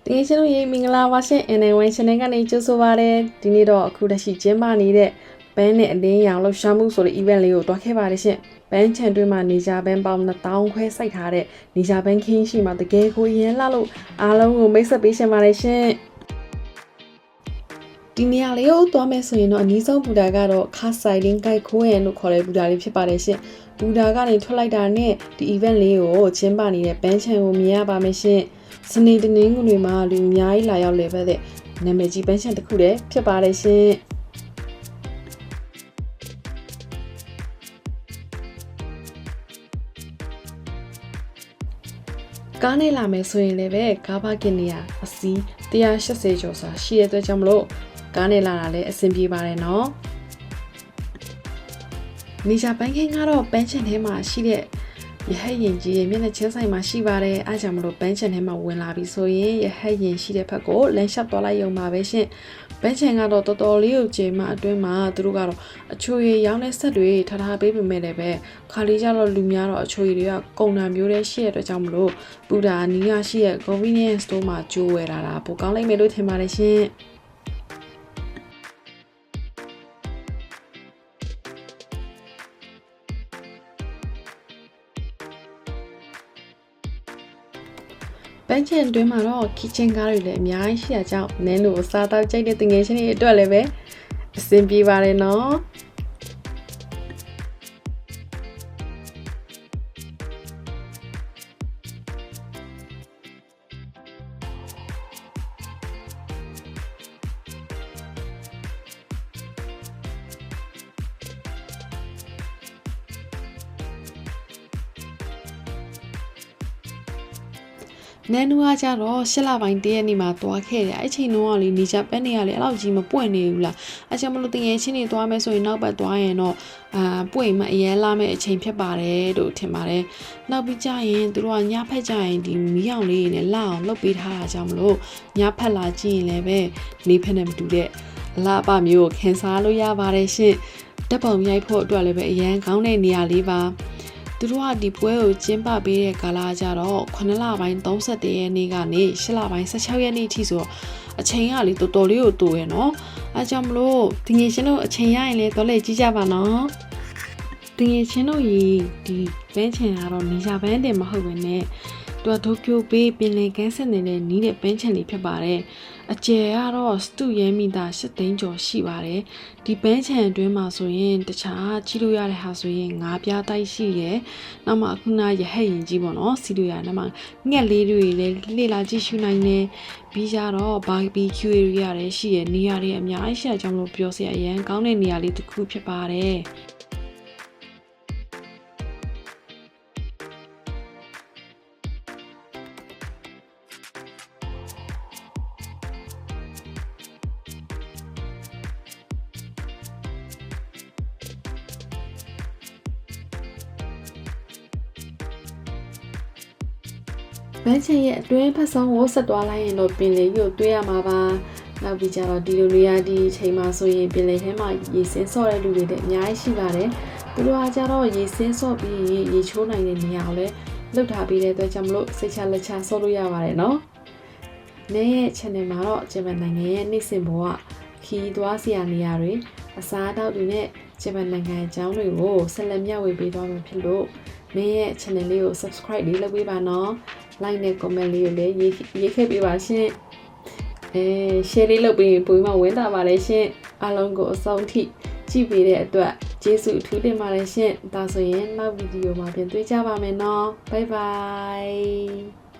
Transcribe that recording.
ဒီနေ့ကျွန်တော်ရေးမင်္ဂလာပါရှင် NN1 channel ကနေကြိုဆိုပါရစေဒီနေ့တော့အခုတရှိကျင်းပနေတဲ့ဘန်းနဲ့အလင်းရောင်လှူရှာမှုဆိုတဲ့ event လေးကိုတွားခဲ့ပါတယ်ရှင်ဘန်းချန်တွင်းမှာနေကြဘန်းပေါင်း1000ခွဲစိုက်ထားတဲ့နေကြဘန်းခင်းရှိမှာတကယ်ကိုရင်းလာလို့အားလုံးကိုမိတ်ဆက်ပေးရှင်ပါတယ်ရှင်ဒီနေရာလေးကိုသွားမယ်ဆိုရင်တော့အနည်းဆုံးဘူတာကတော့ခါဆိုင်လင်းကိုက်ခိုးရန်လို့ခေါ်တဲ့ဘူတာလေးဖြစ်ပါတယ်ရှင်ဘူတာကနေထွက်လိုက်တာနဲ့ဒီ event လေးကိုကျင်းပနေတဲ့ဘန်းချန်ကိုမြင်ရပါမယ်ရှင်စနေတနင်္ဂနွေမှာလူအများကြီးလာရောက်လေပဲတဲ့နာမည်ကြီးပန်းချန်တစ်ခုတည်းဖြစ်ပါတယ်ရှင်ကားနဲ့လာမယ်ဆိုရင်လည်းပဲကားပါကင်နေရအစီး180ကျော်စာရှိတဲ့အတွက်ကြောင့်မလို့ကားနဲ့လာတာလည်းအဆင်ပြေပါတယ်နော်နေချာပန်းခင်းကတော့ပန်းချန်ထဲမှာရှိတဲ့ရဟတ်ရင်ကြီးရဲ့မျက်နှာချင်းဆိုင်မှာရှိပါတယ်အားကြောင့်မလို့ပန်းချန်ထဲမှာဝင်လာပြီဆိုရင်ရဟတ်ရင်ရှိတဲ့ဘက်ကိုလမ်းလျှောက်သွားလိုက်ရုံပါပဲရှင်ပန်းချန်ကတော့တော်တော်လေးကိုချိန်မှအတွင်းမှာသူတို့ကတော့အချိုရည်ရောင်းတဲ့ဆက်တွေထားပေးပေမဲ့လည်းပဲခါလေးကျတော့လူများတော့အချိုရည်တွေကကုန်တာမျိုးတွေရှိတဲ့အတွက်ကြောင့်မလို့ပူတာနီးရရှိရဲ့ convenience store မှာကြိုးဝယ်လာတာပိုကောင်းလိုက်မယ်လို့ထင်ပါတယ်ရှင်ပန်းချန်တွင်းမှာတော့ kitchen ကားတွေလည်းအများကြီးရှိတာကြောင့်နင်းလို့စားတော့ကြိုက်တဲ့တငယ်ချင်းတွေအတွက်လည်းပဲအဆင်ပြေပါတယ်နော်နန်းနူကကြတော့8လပိုင်းတရက်နေ့မှာသွားခဲ့တယ်အဲ့ချိန်တော့လေနေကြပန်းနေရလေအဲ့လောက်ကြီးမပွင့်နေဘူးလားအဲ့ကြောင့်မလို့တငယ်ချင်းတွေသွားမယ်ဆိုရင်နောက်ပတ်သွားရင်တော့ပွင့်မှအရင်လာမယ့်အချိန်ဖြစ်ပါတယ်လို့ထင်ပါတယ်နောက်ပြီးကြရင်သူတို့ကညဖက်ကြရင်ဒီမီးအောင်လေးနဲ့လှအောင်လုပ်ပေးထားတာကြောင့်မလို့ညဖက်လာကြည့်ရင်လည်းပဲနေဖက်နဲ့မတူတဲ့အလားအမျိုးကိုခန်းစားလို့ရပါတယ်ရှင်တက်ပုံရိုက်ဖို့အတွက်လည်းပဲအရန်ကောင်းတဲ့နေရာလေးပါသူတို့ကဒီပွဲကိုကျင်းပပေးတဲ့ကာလကြတော့9လပိုင်း31ရက်နေ့ကနေ10လပိုင်း16ရက်နေ့ထိဆိုတော့အချိန်ကလေတော်တော်လေးကိုတိုးရယ်နော်အဲကြောင့်မလို့ဒီငယ်ချင်းတို့အချိန်ရရင်လည်းတော်လေကြည့်ကြပါနော်ဒီငယ်ချင်းတို့ဒီဘန်းချန်ကတော့နေရာဘန်းတင်မဟုတ်ဘဲနဲ့သူကတိုကျိုပေးပင်လယ်ကမ်းဆက်နေတဲ့နီးတဲ့ဘန်းချန်လေးဖြစ်ပါတယ်အကျယ်ကတော့စတူရဲမီတာ8သိန်းကျော်ရှိပါတယ်ဒီဘန်းချန်အတွင်းမှာဆိုရင်တခြားကြည့်လို့ရတဲ့ဟာဆိုရင်ငါးပြားတိုက်ရှိရယ်နောက်မှအခုနရဟတ်ရင်ကြီးပေါ့နော်စီလို့ရနောက်မှငှက်လေးတွေလည်းလေ့လာကြည့်ရှုနိုင်တယ်ပြီးကြတော့ဘာဘီကျူရီရလည်းရှိရယ်နေရာတွေအများကြီးရှိတဲ့အကြောင်းလို့ပြောစရာအရန်ကောင်းတဲ့နေရာလေးတစ်ခုဖြစ်ပါတယ်ဘန်းချန်ရဲ့အတွင်းဖက်ဆုံးကိုဆက်သွားလိုက်ရင်တော့ပင်လေကြီးကိုတွေးရမှာပါနောက်ပြီးကြတော့ဒီလိုနေရာဒီချိန်မှာဆိုရင်ပင်လေထဲမှာရေစင်းဆော့တဲ့လူတွေလည်းအများကြီးရှိပါတယ်သူတို့ကကြတော့ရေစင်းဆော့ပြီးရေချိုးနိုင်တဲ့နေရာကိုလည်းလှုပ်ထားပေးတဲ့အတွက်ကြောင့်မလို့စိတ်ချလက်ချဆော့လို့ရပါတယ်နော်နေ့ရဲ့ channel မှာတော့ဂျပန်နိုင်ငံရဲ့နေ့စဉ်ဘဝခီးသွားစရာနေရာတွေအစားအသောက်တွေနဲ့ဂျပန်နိုင်ငံအကြောင်းတွေကိုဆက်လက်မျှဝေပေးသွားမှာဖြစ်လို့မင်းရဲ့ channel လေးကို subscribe လေးလုပ်ပေးပါနော် like နဲ့ comment လေးကိုလည်းရေးခဲ့ပေးပါရှင်share လေးလုပ်ပေးရင်ပိုပြီးမှဝမ်းသာပါလေရှင်အားလုံးကိုအဆုံးထိကြည့်ပေးတဲ့အတွက်ကျေးဇူးအထူးတင်ပါတယ်ရှင်ဒါဆိုရင်နောက်ဗီဒီယိုမှာပြန်တွေ့ကြပါမယ်နော် bye bye